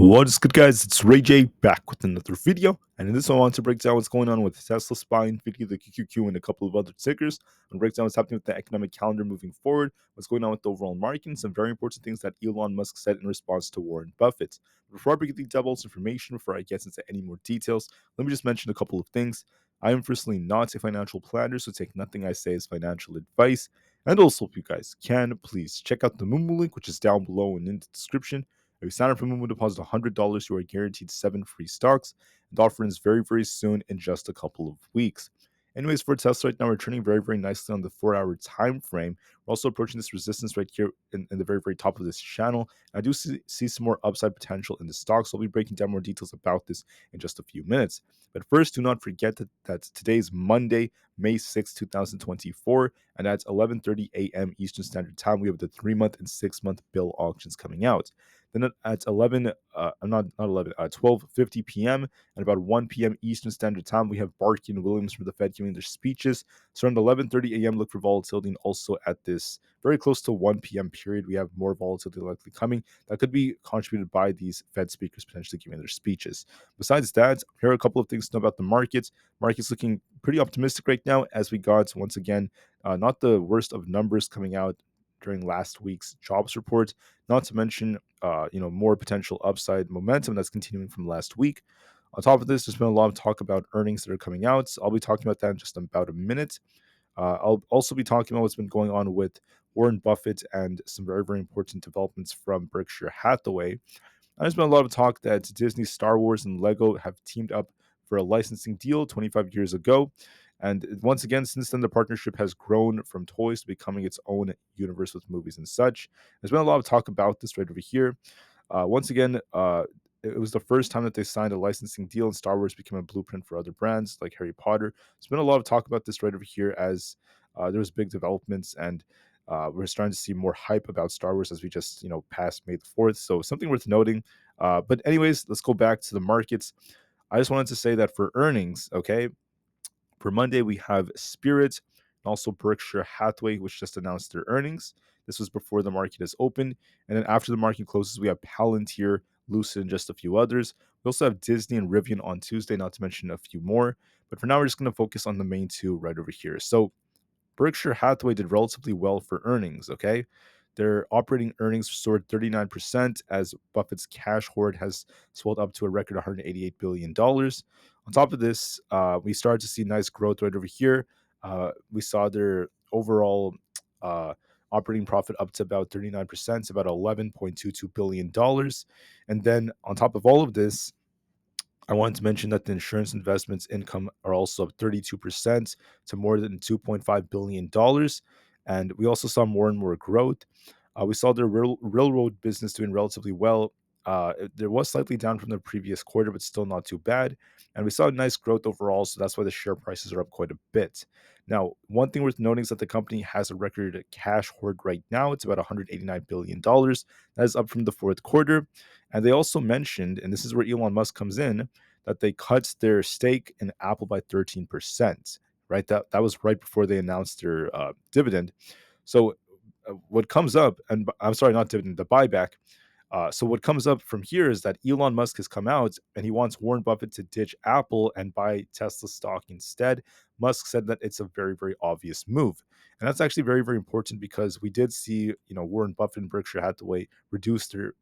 What's good, guys? It's Ray J back with another video, and in this one I want to break down what's going on with Tesla, SPY, Nvda, the QQQ, and a couple of other tickers, and break down what's happening with the economic calendar moving forward, what's going on with the overall market, and some very important things that Elon Musk said in response to Warren Buffett. Before I begin the devil's information, before I get into any more details, let me just mention a couple of things. I am personally not a financial planner, so take nothing I say as financial advice. And also, if you guys can, please check out the Moomoo link, which is down below and in the description. If you sign up for Moomoo, deposit $100, you are guaranteed 7 free stocks. And the offer ends very, very soon in just a couple of weeks. Anyways, for Tesla right now, we're turning very, very nicely on the 4-hour time frame. We're also approaching this resistance right here in the very, very top of this channel. I do see some more upside potential in the stock, so I'll be breaking down more details about this in just a few minutes. But first, do not forget that today's Monday, May 6, 2024, and at 11:30 a.m. Eastern Standard Time, we have the 3-month and 6-month bill auctions coming out. Then at 12:50 p.m. and about 1 p.m. Eastern Standard Time, we have Barkey and Williams from the Fed giving their speeches. So around 11:30 a.m., look for volatility, and also at this very close to 1 p.m. period, we have more volatility likely coming. That could be contributed by these Fed speakers potentially giving their speeches. Besides that, here are a couple of things to know about the markets. Market's looking pretty optimistic right now as we got, once again, not the worst of numbers coming out during last week's jobs report, not to mention more potential upside momentum that's continuing from last week. On top of this, there's been a lot of talk about earnings that are coming out. So I'll be talking about that in just about a minute. I'll also be talking about what's been going on with Warren Buffett and some very, very important developments from Berkshire Hathaway. There's been a lot of talk that Disney, Star Wars, and Lego have teamed up for a licensing deal 25 years ago. And once again, since then, the partnership has grown from toys to becoming its own universe with movies and such. There's been a lot of talk about this right over here. Once again, it was the first time that they signed a licensing deal, and Star Wars became a blueprint for other brands like Harry Potter. There's been a lot of talk about this right over here as there was big developments, and we're starting to see more hype about Star Wars as we just passed May the 4th. So something worth noting. But anyways, let's go back to the markets. I just wanted to say that for earnings, okay, for Monday, we have Spirit and also Berkshire Hathaway, which just announced their earnings. This was before the market is open. And then after the market closes, we have Palantir, Lucid, and just a few others. We also have Disney and Rivian on Tuesday, not to mention a few more. But for now, we're just going to focus on the main two right over here. So Berkshire Hathaway did relatively well for earnings, okay? Their operating earnings soared 39% as Buffett's cash hoard has swelled up to a record $188 billion. On top of this, we started to see nice growth right over here. We saw their overall operating profit up to about 39%, about $11.22 billion. And then on top of all of this, I wanted to mention that the insurance investments income are also up 32% to more than $2.5 billion. And we also saw more and more growth. We saw their railroad business doing relatively well. There was slightly down from the previous quarter, but still not too bad. And we saw nice growth overall, so that's why the share prices are up quite a bit. Now, one thing worth noting is that the company has a record cash hoard right now. It's about $189 billion. That is up from the fourth quarter. And they also mentioned, and this is where Elon Musk comes in, that they cut their stake in Apple by 13%, right? That was right before they announced their dividend. So what comes up, and I'm sorry, not dividend, the buyback. So what comes up from here is that Elon Musk has come out and he wants Warren Buffett to ditch Apple and buy Tesla stock instead. Musk said that it's a very, very obvious move. And that's actually very, very important because we did see, Warren Buffett and Berkshire Hathaway reduce their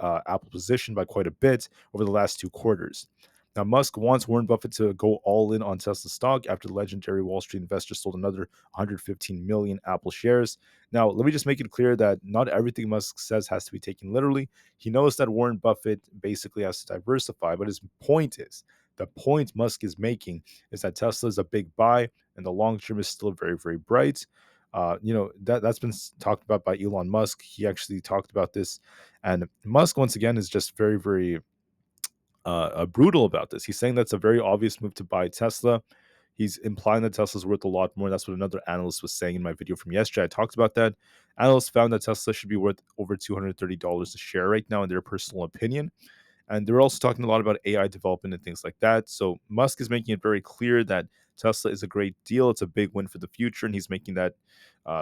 Apple position by quite a bit over the last 2 quarters. Now, Musk wants Warren Buffett to go all in on Tesla stock after the legendary Wall Street investor sold another 115 million Apple shares. Now, let me just make it clear that not everything Musk says has to be taken literally. He knows that Warren Buffett basically has to diversify, but the point Musk is making is that Tesla is a big buy and the long term is still very, very bright. That's been talked about by Elon Musk. He actually talked about this, and Musk once again is just very, very brutal about this. He's saying that's a very obvious move to buy Tesla. He's implying that Tesla's worth a lot more. That's what another analyst was saying in my video from yesterday. I talked about that. Analysts found that Tesla should be worth over $230 a share right now, in their personal opinion. And they're also talking a lot about AI development and things like that. So Musk is making it very clear that Tesla is a great deal. It's a big win for the future, and he's making that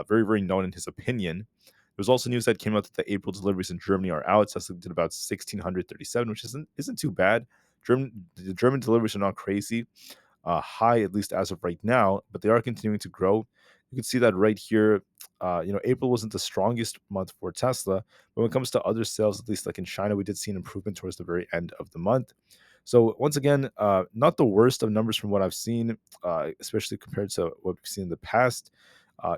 very, very known in his opinion. There's also news that came out that the April deliveries in Germany are out. Tesla did about 1,637, which isn't too bad. The German deliveries are not crazy high, at least as of right now, but they are continuing to grow. You can see that right here. April wasn't the strongest month for Tesla, but when it comes to other sales, at least like in China, we did see an improvement towards the very end of the month. So once again, not the worst of numbers from what I've seen, especially compared to what we've seen in the past.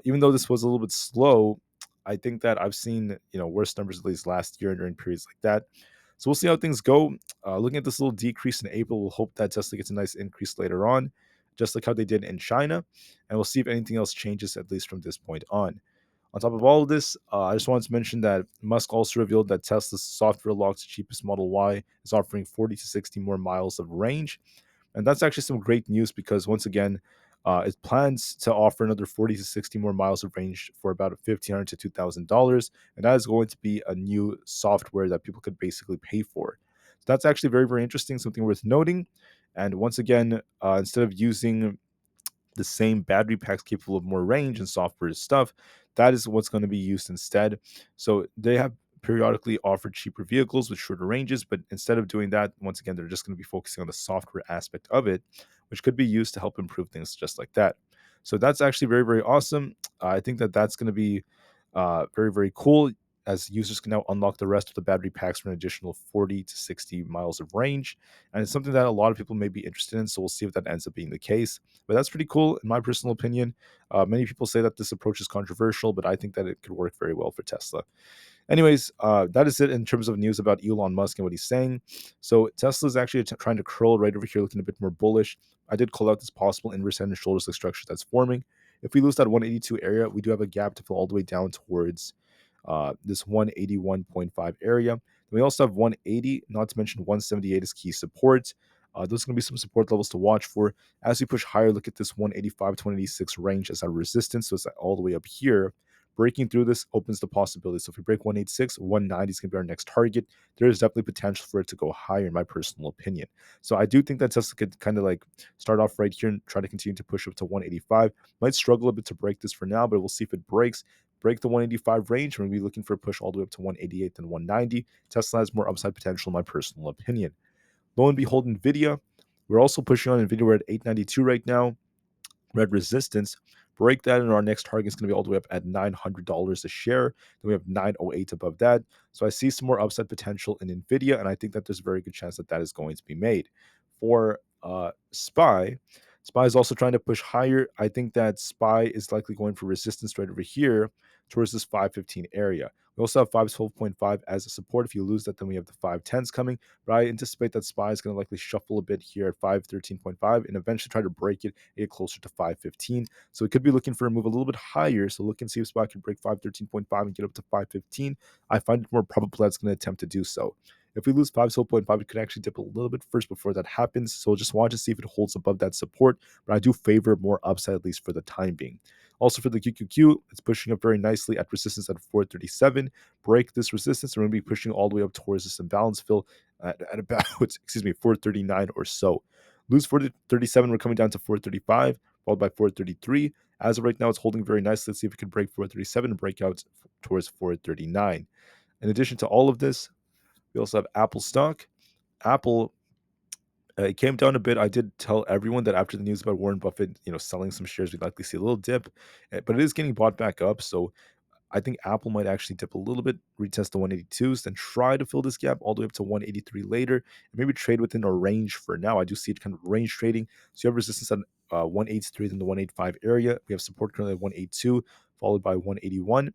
Even though this was a little bit slow, I think that I've seen worse numbers at least last year during periods like that. So we'll see how things go. Looking at this little decrease in April, we'll hope that Tesla gets a nice increase later on, just like how they did in China. And we'll see if anything else changes, at least from this point on. On top of all of this, I just wanted to mention that Musk also revealed that Tesla's software locked cheapest Model Y is offering 40 to 60 more miles of range. And that's actually some great news because, once again, it plans to offer another 40 to 60 more miles of range for about $1,500 to $2,000. And that is going to be a new software that people could basically pay for. So that's actually very, very interesting, something worth noting. And once again, instead of using the same battery packs capable of more range and software stuff, that is what's going to be used instead. So they have periodically offered cheaper vehicles with shorter ranges, but instead of doing that, once again, they're just going to be focusing on the software aspect of it, which could be used to help improve things just like that. So that's actually very, very awesome. I think that that's going to be very, very cool, as users can now unlock the rest of the battery packs for an additional 40 to 60 miles of range. And it's something that a lot of people may be interested in. So we'll see if that ends up being the case. But that's pretty cool, in my personal opinion. Many people say that this approach is controversial, but I think that it could work very well for Tesla. Anyways, that is it in terms of news about Elon Musk and what he's saying. So Tesla is actually trying to curl right over here, looking a bit more bullish. I did call out this possible inverse head and shoulders like structure that's forming. If we lose that 182 area, we do have a gap to fill all the way down towards this 181.5 area. Then we also have 180, not to mention 178 is key support. Those are going to be some support levels to watch for. As we push higher, look at this 185 to 186 range as our resistance. So it's all the way up here. Breaking through this opens the possibility. So if we break 186, 190 is going to be our next target. There is definitely potential for it to go higher, in my personal opinion. So I do think that Tesla could kind of like start off right here and try to continue to push up to 185. Might struggle a bit to break this for now, but we'll see if it break the 185 range. We're going to be looking for a push all the way up to 188 and 190. Tesla has more upside potential, in my personal opinion. Lo and behold, Nvda, we're also pushing on Nvda. We're at 892 right now. Red resistance. Break that, and our next target is going to be all the way up at $900 a share. Then we have 908 above that. So I see some more upside potential in Nvidia, and I think that there's a very good chance that that is going to be made. For SPY is also trying to push higher. I think that SPY is likely going for resistance right over here towards this 515 area. We also have 512.5 as a support. If you lose that, then we have the 510s coming. But I anticipate that SPY is going to likely shuffle a bit here at 513.5 and eventually try to break it and get closer to 515. So we could be looking for a move a little bit higher. So look and see if SPY can break 513.5 and get up to 515. I find it more probable that it's going to attempt to do so. If we lose 512.5, it could actually dip a little bit first before that happens. So just want to see if it holds above that support. But I do favor more upside, at least for the time being. Also for the QQQ, it's pushing up very nicely at resistance at 437. Break this resistance, we're going to be pushing all the way up towards this imbalance fill at about, 439 or so. Lose 437, we're coming down to 435, followed by 433. As of right now, it's holding very nicely. Let's see if it can break 437 and break out towards 439. In addition to all of this, we also have Apple stock. Aapl, it came down a bit. I did tell everyone that after the news about Warren Buffett, selling some shares, we'd likely see a little dip, but it is getting bought back up. So I think Apple might actually dip a little bit, retest the 182s, then try to fill this gap all the way up to 183 later, and maybe trade within a range for now. I do see it kind of range trading. So you have resistance at 183 in the 185 area. We have support currently at 182, followed by 181.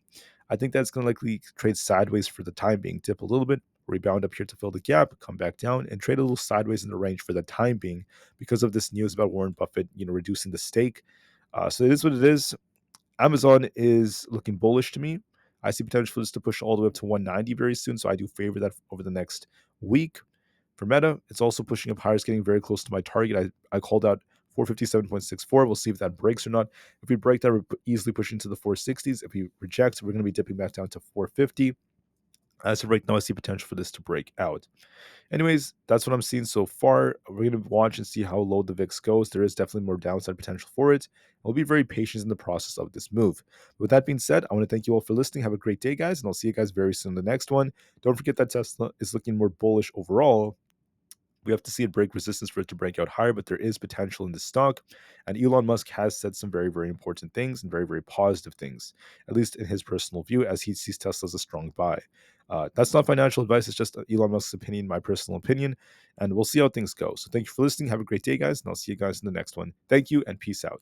I think that's going to likely trade sideways for the time being, dip a little bit, rebound up here to fill the gap, come back down, and trade a little sideways in the range for the time being because of this news about Warren Buffett, reducing the stake. So it is what it is. Amazon is looking bullish to me. I see potential for this to push all the way up to 190 very soon, so I do favor that over the next week. For Meta, it's also pushing up higher. It's getting very close to my target. I called out 457.64. We'll see if that breaks or not. If we break that, we're easily pushing to the 460s. If we reject, we're going to be dipping back down to 450. As of right now, I see potential for this to break out. Anyways, that's what I'm seeing so far. We're going to watch and see how low the VIX goes. There is definitely more downside potential for it. We'll be very patient in the process of this move. With that being said, I want to thank you all for listening. Have a great day, guys, and I'll see you guys very soon in the next one. Don't forget that Tesla is looking more bullish overall. We have to see it break resistance for it to break out higher, but there is potential in the stock. And Elon Musk has said some very, very important things and very, very positive things, at least in his personal view, as he sees Tesla as a strong buy. That's not financial advice. It's just Elon Musk's opinion, my personal opinion. And we'll see how things go. So thank you for listening. Have a great day, guys. And I'll see you guys in the next one. Thank you and peace out.